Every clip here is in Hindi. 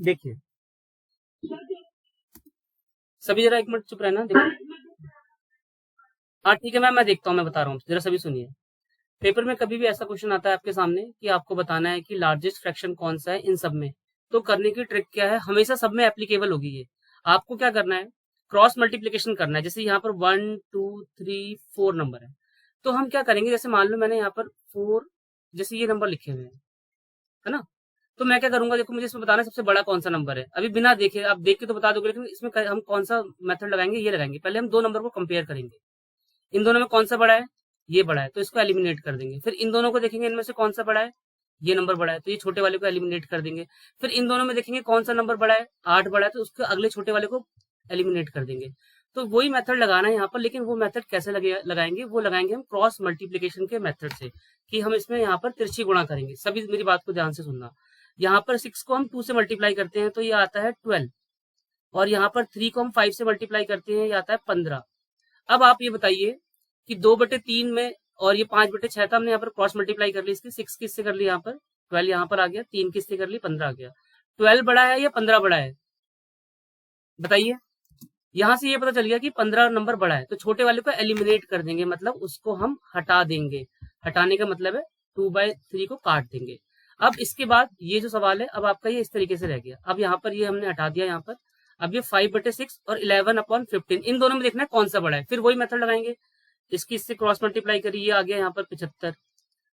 देखिए सभी जरा एक मिनट चुप रहना। देखिए हाँ ठीक है मैम, मैं देखता हूँ, मैं बता रहा हूँ, जरा सभी सुनिए। पेपर में कभी भी ऐसा क्वेश्चन आता है आपके सामने कि आपको बताना है कि लार्जेस्ट फ्रैक्शन कौन सा है इन सब में, तो करने की ट्रिक क्या है, हमेशा सब में एप्लीकेबल होगी ये। आपको क्या करना है, क्रॉस मल्टीप्लीकेशन करना है। जैसे यहाँ पर 1 2 3 4 नंबर है, तो हम क्या करेंगे, जैसे मान लो मैंने यहाँ पर 4 जैसे ये नंबर लिखे हुए हैं, है ना। तो मैं क्या करूंगा, देखो मुझे इसमें बताना है सबसे बड़ा कौन सा नंबर है। अभी बिना देखे, आप देख के तो बता दोगे, लेकिन इसमें हम कौन सा मेथड लगाएंगे, ये लगाएंगे। पहले हम दो नंबर को कंपेयर करेंगे, इन दोनों में कौन सा बड़ा है, ये बड़ा है, तो इसको एलिमिनेट कर देंगे। फिर इन दोनों को देखेंगे, इनमें से कौन सा बड़ा है, ये नंबर बड़ा है, तो ये छोटे वाले को एलिमिनेट कर देंगे। फिर इन दोनों में देखेंगे कौन सा नंबर बड़ा है, 8 बड़ा है, तो उसके अगले छोटे वाले को एलिमिनेट कर देंगे। तो वही मेथड लगाना है यहाँ पर, लेकिन वो मेथड कैसे लगाएंगे, वो लगाएंगे हम क्रॉस मल्टीप्लीकेशन के मेथड से, कि हम इसमें यहाँ पर तिरछी गुणा करेंगे। सभी मेरी बात को ध्यान से सुनना। यहाँ पर 6 को हम 2 से मल्टीप्लाई करते हैं तो ये आता है 12, और यहाँ पर 3 को हम 5 से मल्टीप्लाई करते हैं, ये आता है 15। अब आप ये बताइए कि 2/3 में, और ये 5/6 था, हमने यहाँ पर क्रॉस मल्टीप्लाई कर ली इसकी, 6 किससे कर ली, यहाँ पर 12 यहाँ पर आ गया, 3 किससे कर ली, 15 आ गया। 12 बड़ा है या 15 बड़ा है, बताइए। यहां से ये पता चल गया कि 15 नंबर बड़ा है, तो छोटे वाले को एलिमिनेट कर देंगे, मतलब उसको हम हटा देंगे। हटाने का मतलब है 2/3 को काट देंगे। अब इसके बाद ये जो सवाल है, अब आपका ये इस तरीके से रह गया। अब यहाँ पर ये हमने हटा दिया यहाँ पर। अब ये 5/6 और 11/15, इन दोनों में देखना है कौन सा बड़ा है, फिर वही मेथड लगाएंगे। इसकी इससे क्रॉस मल्टीप्लाई करिए, ये आ गया यहाँ पर 75,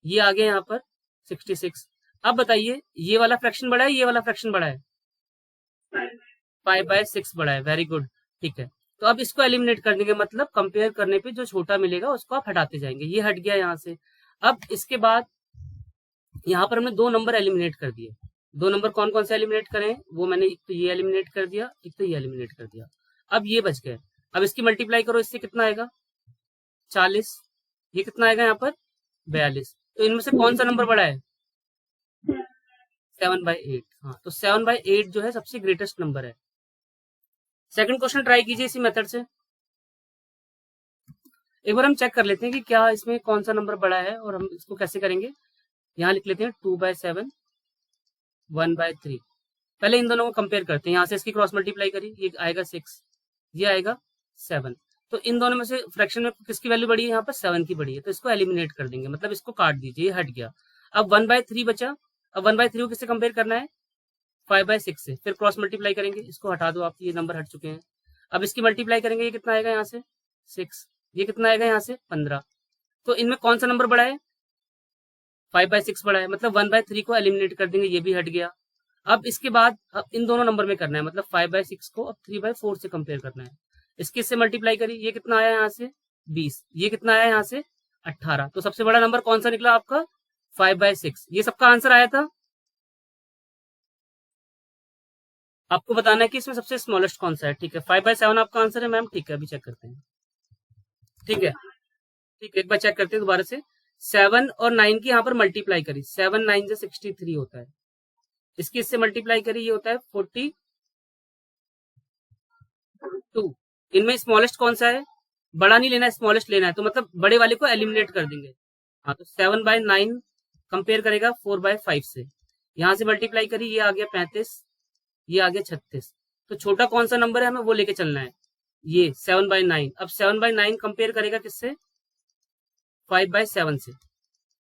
ये आ गया यहाँ पर 66। अब बताइए ये वाला फ्रैक्शन बड़ा है, ये वाला फ्रैक्शन बड़ा है, 5/6 बड़ा है, वेरी गुड, ठीक है। तो अब इसको एलिमिनेट कर देंगे, मतलब कंपेयर करने पे जो छोटा मिलेगा उसको आप हटाते जाएंगे, ये हट गया यहाँ से। अब इसके बाद यहाँ पर हमने दो नंबर एलिमिनेट कर दिए। दो नंबर कौन कौन से एलिमिनेट करें, वो मैंने एक तो ये एलिमिनेट कर दिया, एक तो ये एलिमिनेट कर दिया। अब ये बच गए। अब इसकी मल्टीप्लाई करो, इससे कितना आएगा, 40। ये कितना आएगा यहाँ पर, 42। तो इनमें से कौन सा नंबर बड़ा है, 7/8। हाँ, तो 7/8 जो है सबसे ग्रेटेस्ट नंबर है। सेकंड क्वेश्चन ट्राई कीजिए इसी मेथड से। एक बार हम चेक कर लेते हैं कि क्या इसमें कौन सा नंबर बड़ा है, और हम इसको कैसे करेंगे। यहाँ लिख लेते हैं 2/7, 1/3। पहले इन दोनों को कंपेयर करते हैं, यहाँ से इसकी क्रॉस मल्टीप्लाई करी, ये आएगा 6, ये आएगा 7। तो इन दोनों में से फ्रैक्शन में किसकी वैल्यू बड़ी है, यहाँ पर 7 की बड़ी है, तो इसको एलिमिनेट कर देंगे, मतलब इसको काट दीजिए, ये हट गया। अब 1/3 बचा। अब 1/3 को किससे कंपेयर करना है, 5/6 से। फिर क्रॉस मल्टीप्लाई करेंगे, इसको हटा दो आप, ये नंबर हट चुके हैं। अब इसकी मल्टीप्लाई करेंगे, ये कितना आएगा यहाँ से 6, ये कितना आएगा यहाँ से 15। तो इनमें कौन सा नंबर बड़ा है, 5/6 बड़ा है, मतलब 1/3 को एलिमिनेट कर देंगे, ये भी हट गया। अब इसके बाद अब इन दोनों नंबर में करना है, मतलब 5/6 को अब 3/4 से कंपेयर करना है। इसके इससे मल्टीप्लाई करिए, ये कितना आया यहाँ से 20, ये कितना आया यहाँ से 18। तो सबसे बड़ा नंबर कौन सा निकला आपका, 5/6। ये सबका आंसर आया था। आपको बताना है कि इसमें सबसे स्मॉलेस्ट कौन सा है, ठीक है। 5/7 आपका आंसर है मैम, ठीक है। अभी चेक करते हैं, ठीक है, ठीक है, एक बार चेक करते हैं दोबारा से। 7 और 9 की यहाँ पर मल्टीप्लाई करी, 7 9 से 63 होता है। इसकी इससे मल्टीप्लाई करी, ये होता है 42। इनमें स्मॉलेस्ट कौन सा है, बड़ा नहीं लेना है, स्मॉलेस्ट लेना है, तो मतलब बड़े वाले को एलिमिनेट कर देंगे। हाँ, तो 7/9 कंपेयर करेगा 4/5 से। यहाँ से मल्टीप्लाई करी, ये आ गया 35, ये आ गया 36। तो छोटा कौन सा नंबर है, हमें वो लेके चलना है, ये 7/9। अब 7/9 कंपेयर करेगा किससे, 5/7 से।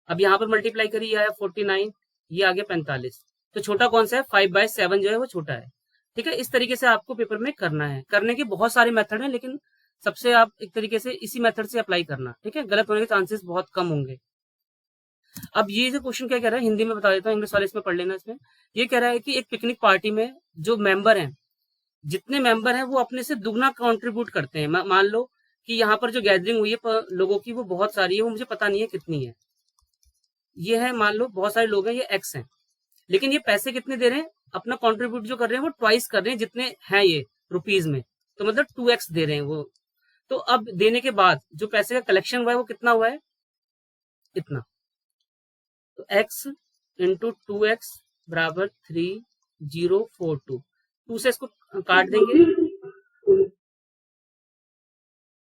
अब यहाँ पर मल्टीप्लाई करी, ये आया 49, ये आ गया 45। तो छोटा कौन सा है, 5/7 जो है वो छोटा है, ठीक है। इस तरीके से आपको पेपर में करना है। करने के बहुत सारे मेथड हैं, लेकिन सबसे आप एक तरीके से इसी मेथड से अप्लाई करना, ठीक है। गलत होने के चांसेस बहुत कम होंगे। अब ये जो क्वेश्चन क्या कह रहा है, हिंदी में बता देता हूँ, इंग्लिश वाले इसमें पढ़ लेना। इसमें ये कह रहा है कि एक पिकनिक पार्टी में जो मेंबर हैं, जितने मेंबर हैं वो अपने से दुगना कंट्रीब्यूट करते हैं। मान लो कि यहाँ पर जो गैदरिंग हुई है लोगों की, वो बहुत सारी है, वो मुझे पता नहीं है कितनी है। ये है, मान लो बहुत सारे लोग हैं, ये एक्स हैं, लेकिन ये पैसे कितने दे रहे हैं, अपना कंट्रीब्यूट जो कर रहे हैं वो ट्वाइस कर रहे हैं जितने हैं ये रुपीज में, तो मतलब 2x दे रहे हैं वो। तो अब देने के बाद जो पैसे का कलेक्शन हुआ है वो कितना हुआ है, इतना। तो x इंटू 2x बराबर 3042। 2 से इसको काट देंगे।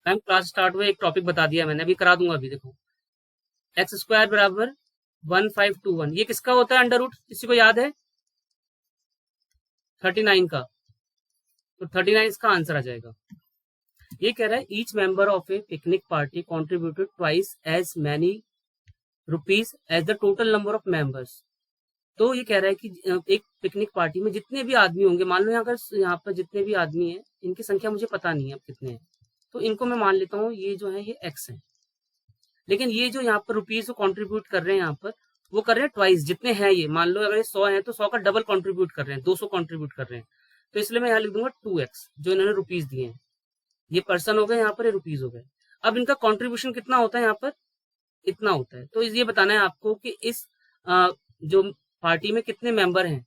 मैम क्लास स्टार्ट हुए, एक टॉपिक बता दिया मैंने, अभी करा दूंगा। अभी देखो, x² बराबर 1521, ये किसका होता है अंडर रूट, किसी को याद है, 39 का, तो 39 इसका आंसर आ जाएगा। ये कह रहा है each member of a picnic party contributed twice as many rupees as the total number of members. तो ये कह रहा है कि एक पिकनिक पार्टी में जितने भी आदमी होंगे, मान लो यहाँ पर जितने भी आदमी हैं, इनकी संख्या मुझे पता नहीं है अब कितने हैं, तो इनको मैं मान लेता हूँ ये जो है ये एक्स है। लेकिन ये जो यहाँ पर रुपीज को कॉन्ट्रीब्यूट कर रहे हैं यहाँ पर, वो कर रहे हैं ट्वाइस, जितने हैं ये, मान लो अगर ये 100 है तो 100 का डबल कॉन्ट्रीब्यूट कर रहे हैं, 200 कॉन्ट्रीब्यूट कर रहे हैं। तो इसलिए मैं यहाँ लिख दूंगा 2x, जो इन्होंने रुपीज दिए हैं। ये पर्सन हो गए, यहाँ पर ये रुपीज हो गए। अब इनका कॉन्ट्रीब्यूशन कितना होता है यहाँ पर, इतना होता है। तो ये बताना है आपको कि इस जो पार्टी में कितने मेंबर हैं,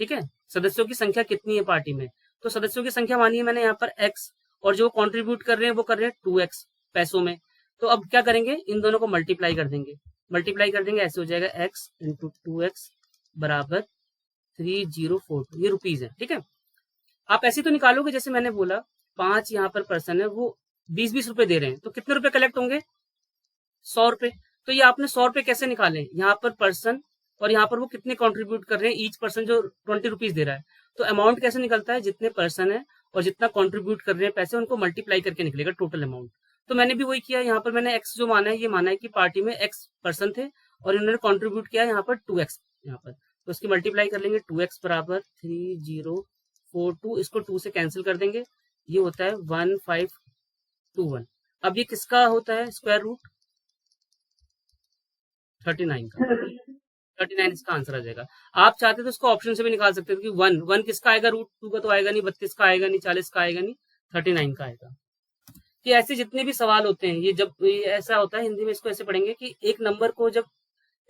ठीक है, सदस्यों की संख्या कितनी है पार्टी में। तो सदस्यों की संख्या मानी है मैंने यहाँ पर x, और जो कंट्रीब्यूट कर रहे हैं वो कर रहे हैं 2x पैसों में। तो अब क्या करेंगे, इन दोनों को मल्टीप्लाई कर देंगे। मल्टीप्लाई कर देंगे, ऐसे हो जाएगा x इंटू 2x बराबर 3042, ये रुपीज है, ठीक है। आप ऐसे तो निकालोगे, जैसे मैंने बोला 5 यहाँ पर पर्सन है, वो 20-20 रुपए दे रहे हैं, तो कितने रुपए कलेक्ट होंगे, 100 रुपए। तो ये आपने 100 रुपए कैसे निकाले, यहाँ पर पर्सन और यहाँ पर वो कितने कंट्रीब्यूट कर रहे हैं, ईच पर्सन जो 20 रुपीज दे रहा है। तो अमाउंट कैसे निकलता है, जितने पर्सन है और जितना कंट्रीब्यूट कर रहे हैं पैसे, उनको मल्टीप्लाई करके निकलेगा टोटल अमाउंट। तो मैंने भी वही किया, यहाँ पर मैंने एक्स जो माना है, ये माना है कि पार्टी में एक्स पर्सन थे और इन्होंने कॉन्ट्रीब्यूट किया यहाँ पर 2x यहाँ पर, तो उसकी मल्टीप्लाई कर लेंगे। 2x बराबर 3042, इसको 2 से कैंसिल कर देंगे, ये होता है 1521। अब ये किसका होता है स्क्वायर रूट, 39 का। 39 इसका आंसर आ जाएगा। आप चाहते तो इसको ऑप्शन से भी निकाल सकते थे कि 1 किसका आएगा, रूट 2 का तो आएगा नहीं, 32 का आएगा नहीं, 40 का आएगा नहीं, 39 का आएगा। कि ऐसे जितने भी सवाल होते हैं, ये जब ये ऐसा होता है, हिंदी में इसको ऐसे पढ़ेंगे कि एक नंबर को जब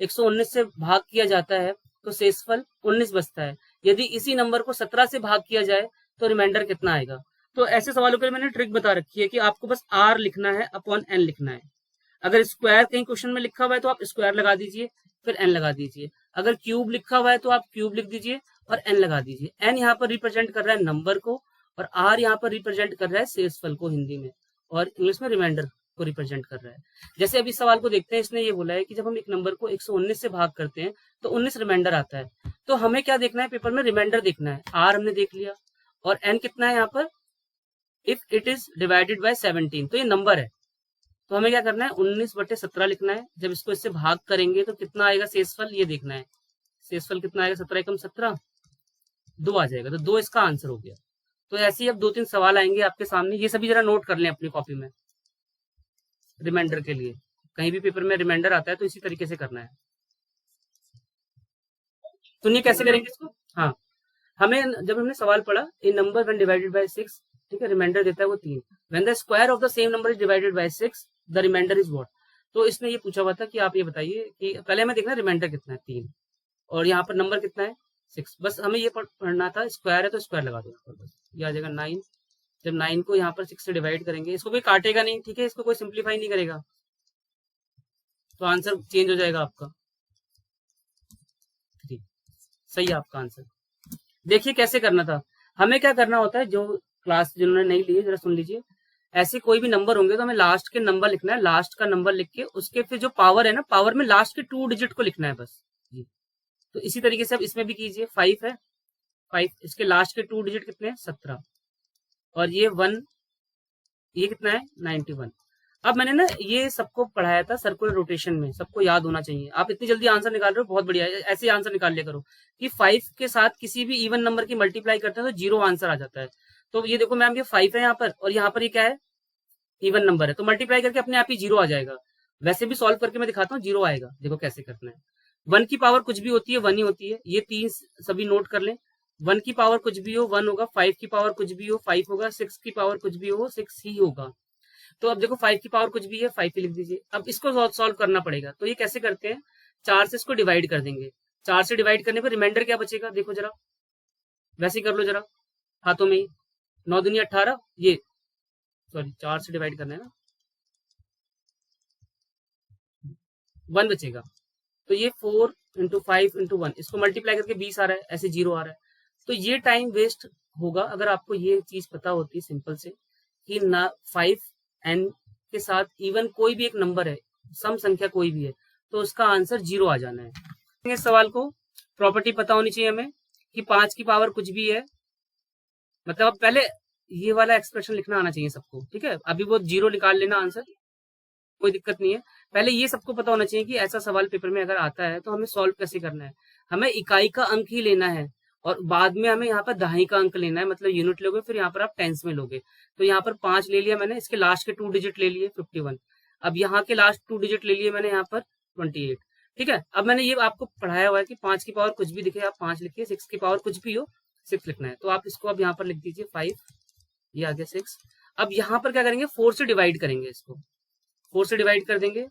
119 से भाग किया जाता है तो शेषफल 19 बचता है। यदि इसी नंबर को 17 से भाग किया जाए तो रिमाइंडर कितना आएगा। तो ऐसे सवालों के लिए मैंने ट्रिक बता रखी है कि आपको बस r लिखना है अपॉन n लिखना है। अगर स्क्वायर कहीं क्वेश्चन में लिखा हुआ है तो आप स्क्वायर लगा दीजिए, फिर n लगा दीजिए। अगर क्यूब लिखा हुआ है तो आप क्यूब लिख दीजिए और n लगा दीजिए। n यहाँ पर रिप्रेजेंट कर रहा है नंबर को और r यहाँ पर रिप्रेजेंट कर रहा है शेषफल को हिंदी में, और इंग्लिश में रिमाइंडर को रिप्रेजेंट कर रहा है। जैसे अभी सवाल को देखते हैं, इसने ये बोला है कि जब हम एक नंबर को 119 से भाग करते हैं तो 19 रिमाइंडर आता है। तो हमें क्या देखना है पेपर में, रिमाइंडर देखना है। r हमने देख लिया और n कितना है यहाँ पर, if it is divided bye 17, तो ये नंबर है। तो हमें क्या करना है, 19/17 लिखना है। जब इसको इससे भाग करेंगे तो कितना आएगा शेषफल, ये देखना है। शेषफल कितना आएगा, 17 एकम 17, 2 आ जाएगा, तो 2 इसका आंसर हो गया। तो ऐसे ही अब 2-3 सवाल आएंगे आपके सामने, ये सभी जरा नोट कर लें अपनी कॉपी में। रिमाइंडर के लिए कहीं भी पेपर में रिमाइंडर आता है तो इसी तरीके से करना है। सुनिए कैसे करेंगे इसको। हाँ, हमें जब हमने सवाल पढ़ा, a number when divided by 6, ठीक है, रिमाइंडर देता है वो 3। When the square of the same number is divided by 6, the remainder is what. तो इसने ये पूछा हुआ था कि आप ये बताइए कि पहले हमें देखना रिमाइंडर कितना है 3, और यहाँ पर नंबर कितना है 6। बस हमें ये पढ़ना था, स्क्वायर है तो स्क्वायर लगा दो, बस ये आ जाएगा 9। जब 9 को यहाँ पर 6 से डिवाइड करेंगे, इसको कोई काटेगा नहीं, ठीक है, इसको कोई सिंप्लीफाई नहीं करेगा, तो आंसर चेंज हो जाएगा आपका 3। सही है आपका आंसर। देखिए कैसे करना था, हमें क्या करना होता है, जो क्लास जिन्होंने नहीं ली है जरा सुन लीजिए। ऐसे कोई भी नंबर होंगे तो हमें लास्ट के नंबर लिखना है, लास्ट का नंबर लिख के उसके फिर जो पावर है ना, पावर में लास्ट के 2 डिजिट को लिखना है बस जी। तो इसी तरीके से अब इसमें भी कीजिए। 5 है, 5 इसके लास्ट के 2 डिजिट कितने हैं, 17, और ये 1, ये कितना है 91। अब मैंने ना ये सबको पढ़ाया था सर्कुलर रोटेशन में, सबको याद होना चाहिए। आप इतनी जल्दी आंसर निकाल रहे हो, बहुत बढ़िया, ऐसे आंसर निकाल लिया करो कि 5 के साथ किसी भी इवन नंबर की मल्टीप्लाई करते हैं तो 0 आंसर आ जाता है। तो ये देखो मैम, ये 5 है यहाँ पर, और यहाँ पर ये क्या है, इवन नंबर है, तो मल्टीप्लाई करके अपने आप ही 0 आ जाएगा। वैसे भी सॉल्व करके मैं दिखाता हूँ, 0 आएगा। देखो कैसे करना है। 1 की पावर कुछ भी होती है 1 ही होती है, ये 3 सभी नोट कर लें। 1 की पावर कुछ भी हो 1 होगा, 5 की पावर कुछ भी हो 5 होगा, 6 की पावर कुछ भी हो 6 ही होगा। तो अब देखो 5 की पावर कुछ भी है 5 ही लिख दीजिए। अब इसको सॉल्व करना पड़ेगा, तो ये कैसे करते हैं, 4 से इसको डिवाइड कर देंगे। 4 से डिवाइड करने पर रिमाइंडर क्या बचेगा, देखो जरा, वैसे ही कर लो जरा हाथों में ही। 9 दूनी 18, ये सॉरी 4 से डिवाइड करना है ना, 1 बचेगा। तो ये 4 × 5 × 1, इसको मल्टीप्लाई करके 20 आ रहा है, ऐसे 0 आ रहा है। तो ये टाइम वेस्ट होगा अगर आपको ये चीज पता होती सिंपल से कि ना 5n के साथ इवन कोई भी एक नंबर है, सम संख्या कोई भी है, तो उसका आंसर 0 आ जाना है। इस सवाल को प्रॉपर्टी पता होनी चाहिए हमें कि 5 की पावर कुछ भी है, मतलब अब पहले ये वाला एक्सप्रेशन लिखना आना चाहिए सबको, ठीक है। अभी वो 0 निकाल लेना आंसर, कोई दिक्कत नहीं है। पहले ये सबको पता होना चाहिए कि ऐसा सवाल पेपर में अगर आता है तो हमें सॉल्व कैसे करना है। हमें इकाई का अंक ही लेना है और बाद में हमें यहाँ पर दहाई का अंक लेना है, मतलब यूनिट लोगे, फिर यहाँ पर आप टेंस में लोगे। तो यहाँ पर 5 ले लिया मैंने, इसके लास्ट के 2 डिजिट ले लिए 51। अब यहाँ के लास्ट 2 डिजिट ले लिए मैंने यहाँ पर 28। ठीक है, अब मैंने ये आपको पढ़ाया हुआ है कि 5 की पावर कुछ भी दिखे आप 5 लिखिए, 6 की पावर कुछ भी हो 6 लिखना है। तो आप इसको अब यहाँ पर लिख दीजिए 5, ये आ गया 6। अब यहाँ पर क्या करेंगे, 4 से डिवाइड करेंगे इसको, 4 से डिवाइड कर देंगे,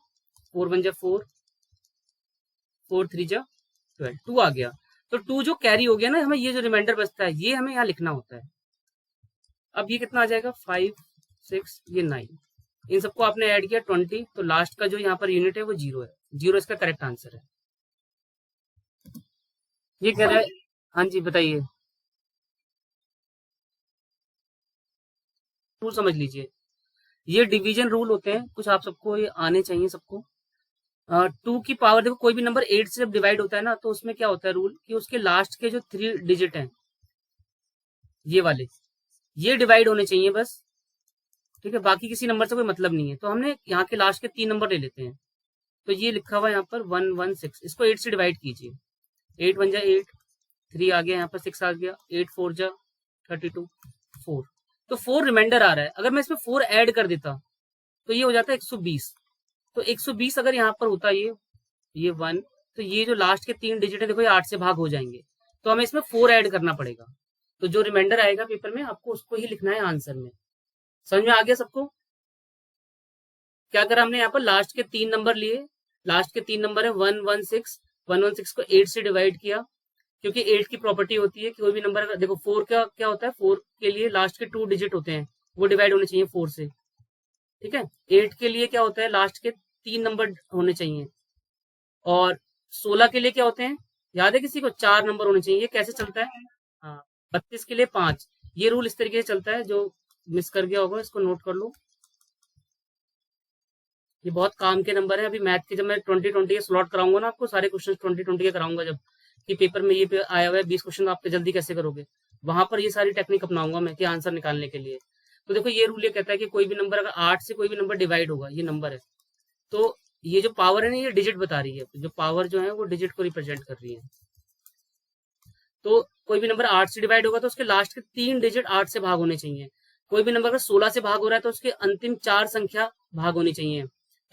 4 1 जा 4, 4 3 जा 12, 2 आ गया। तो 2 जो कैरी हो गया ना, हमें ये जो रिमाइंडर बचता है ये हमें यहाँ लिखना होता है। अब ये कितना आ जाएगा, 5 6 ये 9, इन सबको आपने ऐड किया 20, तो लास्ट का जो यहाँ पर यूनिट है वो 0 है, 0 इसका करेक्ट आंसर है। ये कह रहा है, हाँ जी बताइए, रूल समझ लीजिए। ये डिवीजन रूल होते हैं कुछ, आप सबको ये आने चाहिए सबको। 2 की पावर, देखो कोई भी नंबर 8 से जब डिवाइड होता है ना, तो उसमें क्या होता है रूल कि उसके लास्ट के जो 3 डिजिट हैं ये वाले, ये डिवाइड होने चाहिए बस, ठीक है। बाकी किसी नंबर से कोई मतलब नहीं है। तो हमने यहाँ के लास्ट के 3 नंबर ले लेते हैं। तो ये लिखा हुआ है यहाँ पर 116, इसको 8 से डिवाइड कीजिए, 8 1 जा 8, 3 आ गया, यहाँ पर 6 आ गया, 8 4 जा 32, 4। तो 4 रिमाइंडर आ रहा है, अगर मैं इसमें 4 ऐड कर देता तो ये हो जाता है 120। तो 120 अगर यहाँ पर होता ये 1, तो ये जो लास्ट के 3 डिजिट है देखो ये 8 से भाग हो जाएंगे, तो हमें इसमें 4 ऐड करना पड़ेगा। तो जो रिमाइंडर आएगा पेपर में आपको उसको ही लिखना है आंसर में। समझ में आ गया सबको? क्या करा हमने यहाँ पर, लास्ट के 3 नंबर लिए, लास्ट के 3 नंबर है 116, 116 को 8 से डिवाइड किया, क्योंकि 8 की प्रॉपर्टी होती है कि कोई भी नंबर अगर, देखो 4 का क्या होता है, 4 के लिए लास्ट के 2 डिजिट होते हैं, वो डिवाइड होने चाहिए 4 से, ठीक है। 8 के लिए क्या होता है, लास्ट के 3 नंबर होने चाहिए, और 16 के लिए क्या होते हैं, याद है किसी को, 4 नंबर होने चाहिए। ये कैसे चलता है, हाँ, 32 के लिए 5। ये रूल इस तरीके से चलता है, जो मिस कर गया होगा इसको नोट कर लो। ये बहुत काम के नंबर है। अभी मैथ के जब मैं 2020 के स्लॉट कराऊंगा ना आपको, सारे क्वेश्चन 2020 के कराऊंगा, जब कि पेपर में ये आया हुआ है 20 क्वेश्चन, आप जल्दी कैसे करोगे, वहां पर ये सारी टेक्निक अपनाऊंगा मैं कि आंसर निकालने के लिए। तो देखो ये रूल ये कहता है कि कोई भी नंबर अगर 8 से कोई भी नंबर डिवाइड होगा, ये नंबर है, तो ये जो पावर है ना ये डिजिट बता रही है, जो पावर जो है वो डिजिट को रिप्रेजेंट कर रही है। तो कोई भी नंबर 8 से डिवाइड होगा तो उसके लास्ट के 3 डिजिट 8 से भाग होने चाहिए। कोई भी नंबर अगर 16 से भाग हो रहा है तो उसके अंतिम 4 संख्या भाग होनी चाहिए,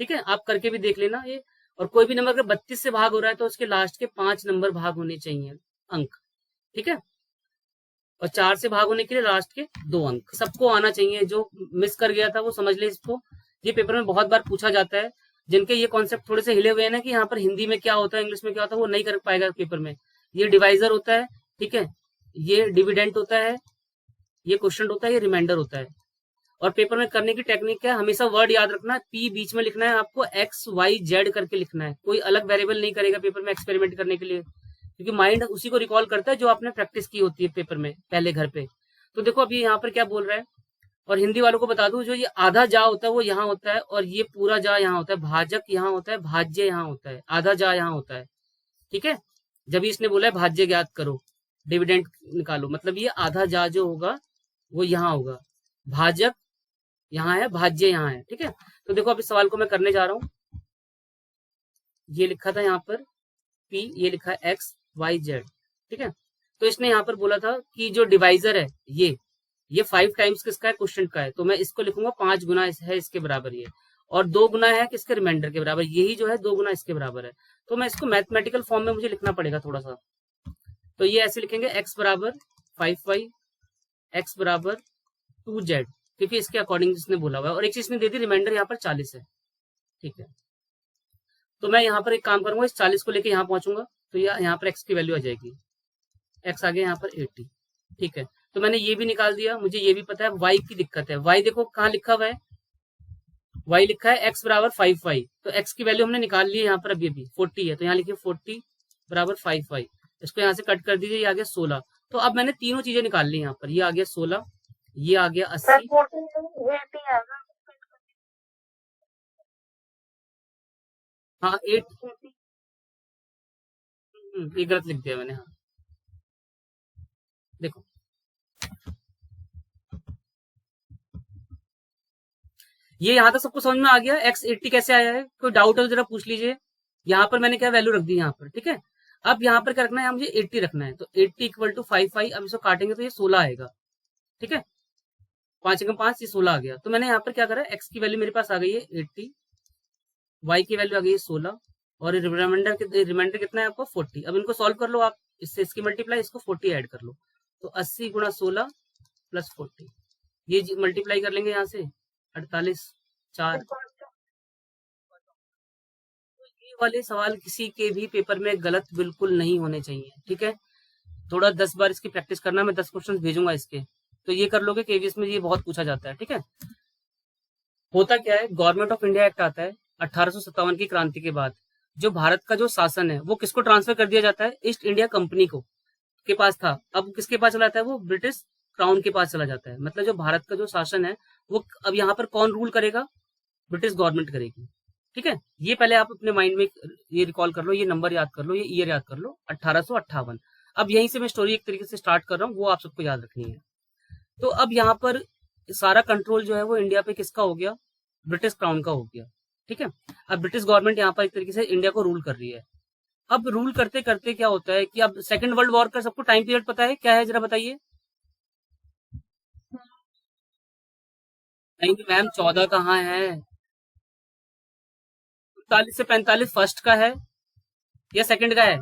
ठीक है। आप करके भी देख लेना ये। और कोई भी नंबर अगर 32 से भाग हो रहा है तो उसके लास्ट के 5 नंबर भाग होने चाहिए, अंक, ठीक है। और 4 से भाग होने के लिए लास्ट के 2 अंक सबको आना चाहिए। जो मिस कर गया था वो समझ ले इसको, ये पेपर में बहुत बार पूछा जाता है। जिनके ये कॉन्सेप्ट थोड़े से हिले हुए हैं ना कि यहाँ पर हिंदी में क्या होता है, इंग्लिश में क्या होता है, वो नहीं कर पाएगा पेपर में। ये डिवाइजर होता है, ठीक है, ये डिविडेंट होता है, ये क्वेश्चन होता है, ये रिमाइंडर होता है। और पेपर में करने की टेक्निक क्या है, हमेशा वर्ड याद रखना है, पी बीच में लिखना है, आपको एक्स वाई जेड करके लिखना है, कोई अलग वेरिएबल नहीं करेगा पेपर में एक्सपेरिमेंट करने के लिए, क्योंकि माइंड उसी को रिकॉल करता है जो आपने प्रैक्टिस की होती है पेपर में पहले घर पे। तो देखो अभी यहाँ पर क्या बोल रहा है, और हिंदी वालों को बता दूं, जो ये आधा जा होता है वो यहाँ होता है, और ये पूरा जा यहाँ होता है, भाजक यहाँ होता है, भाज्य यहाँ होता है, आधा जा यहाँ होता है, ठीक है। जब इसने बोला है भाज्य ज्ञात करो, डिविडेंड निकालो, मतलब ये आधा जा जो होगा वो यहाँ होगा, भाजक यहाँ है, भाज्य यहाँ है, ठीक है। तो देखो अब इस सवाल को मैं करने जा रहा हूँ। ये लिखा था यहाँ पर पी, ये लिखा है एक्स वाई जेड, ठीक है। तो इसने यहाँ पर बोला था कि जो डिवाइजर है ये 5 टाइम्स किसका है, क्वेश्चन का है, तो मैं इसको लिखूंगा 5 गुना है इसके बराबर ये, और 2 गुना है किसके, रिमाइंडर के बराबर, यही जो है 2 गुना इसके बराबर है। तो मैं इसको मैथमेटिकल फॉर्म में मुझे लिखना पड़ेगा थोड़ा सा। तो ये ऐसे लिखेंगे, एक्स बराबर 5y, एक्स बराबर 2z, क्योंकि इसके अकॉर्डिंग जिसने बोला हुआ है, और एक चीज ने दे दी, रिमाइंडर यहाँ पर 40 है, ठीक है। तो मैं यहाँ पर एक काम करूंगा, इस 40 को लेके यहाँ पहुंचूंगा, तो यहाँ पर एक्स की वैल्यू आ जाएगी, एक्स आ गया यहाँ पर 80, ठीक है। तो मैंने ये भी निकाल दिया, मुझे ये भी पता है। वाई की दिक्कत है, वाई देखो कहाँ लिखा हुआ है, वाई लिखा है एक्स बराबर 5y, तो एक्स की वैल्यू हमने निकाल ली है यहाँ पर, अभी 40 है, तो यहाँ लिखिए 40 बराबर 5y, इसको यहाँ से कट कर दीजिए, ये आ गया 16। तो अब मैंने तीनों चीजें निकाल ली यहाँ पर, ये आ गया 16, ये आ गया 80, हाँ 8, ये गलत लिख दिया मैंने, हाँ देखो ये यहाँ तक सबको समझ में आ गया। x80 कैसे आया है, कोई डाउट है तो जरा पूछ लीजिए। यहाँ पर मैंने क्या वैल्यू रख दी यहाँ पर, ठीक है। अब यहाँ पर क्या रखना है, मुझे 80 रखना है, तो 80 इक्वल टू 5 अब इसको काटेंगे तो ये 16 आएगा, ठीक है। 5 एकम 5, ये 16 आ गया। तो मैंने यहाँ पर क्या करा, x की वैल्यू मेरे पास आ गई है 80, y की वैल्यू आ गई है 16, और रिमाइंडर कितना है आपको 40। अब इनको सॉल्व कर लो आप, इससे इसकी मल्टीप्लाई, इसको 40 ऐड कर लो, तो 80 गुणा 16 प्लस 40, ये मल्टीप्लाई कर लेंगे यहाँ से 48 4। ये वाले सवाल किसी के भी पेपर में गलत बिल्कुल नहीं होने चाहिए, ठीक है। थोड़ा 10 बार इसकी प्रैक्टिस करना, मैं 10 क्वेश्चन भेजूंगा इसके, तो ये कर लोगे। केवीएस में ये बहुत पूछा जाता है, ठीक है। होता क्या है, गवर्नमेंट ऑफ इंडिया एक्ट आता है 1857 की क्रांति के बाद। जो भारत का जो शासन है वो किसको ट्रांसफर कर दिया जाता है, ईस्ट इंडिया कंपनी को के पास था, अब किसके पास चला जाता है, वो ब्रिटिश क्राउन के पास चला जाता है। मतलब जो भारत का जो शासन है वो अब यहाँ पर कौन रूल करेगा, ब्रिटिश गवर्नमेंट करेगी, ठीक है। ये पहले आप अपने माइंड में ये रिकॉल कर लो, ये नंबर याद कर लो, ये ईयर याद कर लो, 1858। अब यहीं से मैं स्टोरी एक तरीके से स्टार्ट कर रहा हूँ, वो आप सबको याद रखनी है। तो अब यहाँ पर सारा कंट्रोल जो है वो इंडिया पे किसका हो गया, ब्रिटिश क्राउन का हो गया, ठीक है। अब ब्रिटिश गवर्नमेंट यहाँ पर एक तरीके से इंडिया को रूल कर रही है। अब रूल करते करते क्या होता है कि अब सेकंड वर्ल्ड वॉर का सबको टाइम पीरियड पता है क्या है, जरा बताइए। नहीं मैम, 14 कहाँ है, 45 से 45 फर्स्ट का है या सेकंड का है।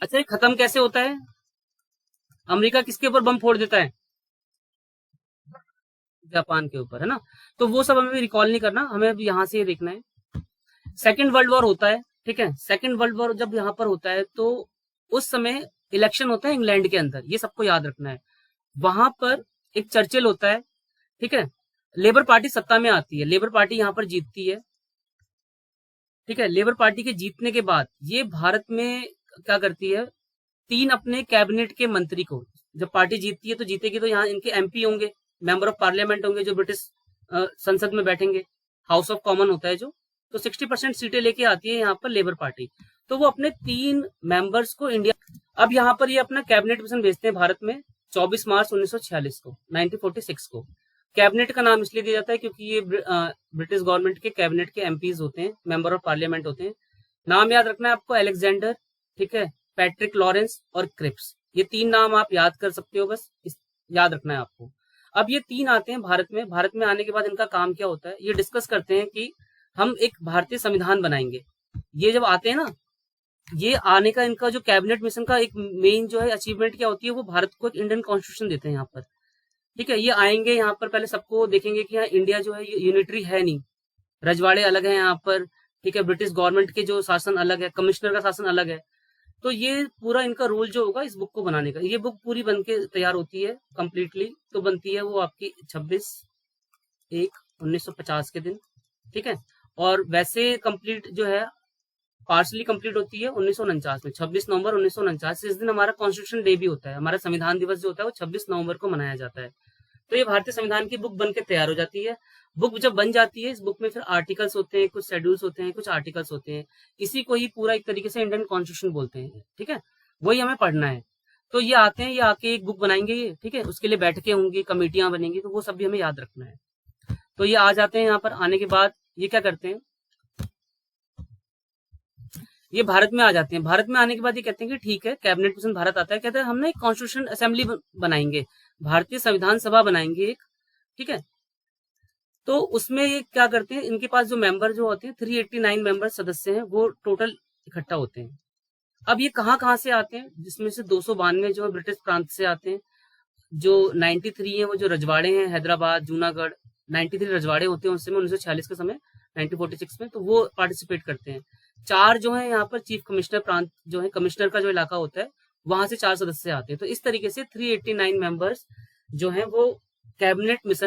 अच्छा, ये खत्म कैसे होता है, अमेरिका किसके ऊपर बम फोड़ देता है, जापान के ऊपर, है ना। तो वो सब हमें रिकॉल नहीं करना, हमें अब यहाँ से ये देखना है। सेकंड वर्ल्ड वॉर होता है, ठीक है। सेकंड वर्ल्ड वॉर जब यहाँ पर होता है तो उस समय इलेक्शन होता है इंग्लैंड के अंदर, ये सबको याद रखना है। वहां पर एक चर्चिल होता है, ठीक है। लेबर पार्टी सत्ता में आती है, लेबर पार्टी यहाँ पर जीतती है, ठीक है। लेबर पार्टी के जीतने के बाद ये भारत में क्या करती है, 3 अपने कैबिनेट के मंत्री को, जब पार्टी जीतती है तो जीतेगी तो यहाँ इनके एमपी होंगे, मेंबर ऑफ पार्लियामेंट होंगे, जो ब्रिटिश संसद में बैठेंगे, हाउस ऑफ कॉमन होता है जो। तो 60% सीटें लेके आती है यहाँ पर लेबर पार्टी। तो वो अपने 3 मेंबर्स को इंडिया, अब यहाँ पर ये अपना कैबिनेट मिशन भेजते हैं भारत में 24 मार्च 1946 को, 1946 को। कैबिनेट का नाम इसलिए दिया जाता है क्योंकि ये ब्रिटिश गवर्नमेंट के कैबिनेट के एमपीज होते हैं, मेंबर ऑफ पार्लियामेंट होते हैं। नाम याद रखना है आपको, अलेक्जेंडर, ठीक है, पैट्रिक लॉरेंस और क्रिप्स, ये 3 नाम आप याद कर सकते हो, बस याद रखना है आपको। अब ये 3 आते हैं भारत में, भारत में आने के बाद इनका काम क्या होता है, ये डिस्कस करते हैं कि हम एक भारतीय संविधान बनाएंगे। ये जब आते हैं ना, ये आने का इनका जो कैबिनेट मिशन का एक मेन जो है अचीवमेंट क्या होती है, वो भारत को एक इंडियन कॉन्स्टिट्यूशन देते हैं यहाँ पर, ठीक है। ये आएंगे यहाँ पर, पहले सबको देखेंगे कि यहाँ इंडिया जो है ये यूनिटरी है नहीं, रजवाड़े अलग हैं यहाँ पर, ठीक है। ब्रिटिश गवर्नमेंट के जो शासन अलग है, कमिश्नर का शासन अलग है। तो ये पूरा इनका रोल जो होगा इस बुक को बनाने का, ये बुक पूरी बन के तैयार होती है कंप्लीटली, तो बनती है वो आपकी 26/1/1950 के दिन, ठीक है। और वैसे कंप्लीट जो है पार्शली कंप्लीट होती है 1949 में, 26 नवंबर 1949। इस दिन हमारा कॉन्स्टिट्यूशन डे भी होता है, हमारा संविधान दिवस जो होता है वो 26 नवंबर को मनाया जाता है। तो ये भारतीय संविधान की बुक बन के तैयार हो जाती है। बुक जब बन जाती है, इस बुक में फिर आर्टिकल्स होते हैं, कुछ शेड्यूल्स होते हैं, कुछ आर्टिकल्स होते हैं। इसी को ही पूरा एक तरीके से इंडियन कॉन्स्टिट्यूशन बोलते हैं, ठीक है। वही हमें पढ़ना है। तो ये आते हैं, ये आके एक बुक बनाएंगे ये, ठीक है। उसके लिए बैठकें होंगी, कमेटियां बनेंगी, तो वो सब भी हमें याद रखना है। तो ये आ जाते हैं यहाँ पर, आने के बाद ये क्या करते हैं, ये भारत में आ जाते हैं। भारत में आने के बाद ये कहते हैं कि ठीक है, कैबिनेट मिशन भारत आता है, कहते हैं हम ना एक कॉन्स्टिट्यूशन असेंबली बनाएंगे, भारतीय संविधान सभा बनाएंगे एक, ठीक है। तो उसमें ये क्या करते हैं, इनके पास जो मेंबर जो होते हैं 389 मेंबर सदस्य हैं, वो टोटल इकट्ठा होते हैं। अब ये कहाँ कहाँ से आते हैं, जिसमें से 292 जो है ब्रिटिश प्रांत से आते हैं, जो 93 है वो जो रजवाड़े हैं, हैदराबाद, जूनागढ़, 93 रजवाड़े होते हैं उस समय 1946 के समय, 1946 में, तो वो पार्टिसिपेट करते हैं। 4 जो है यहाँ पर चीफ कमिश्नर प्रांत जो है, कमिश्नर का जो इलाका होता है, वहां से 4 सदस्य आते हैं। तो इस तरीके से 389 मेंबर्स जो है वो कैबिनेट मिशन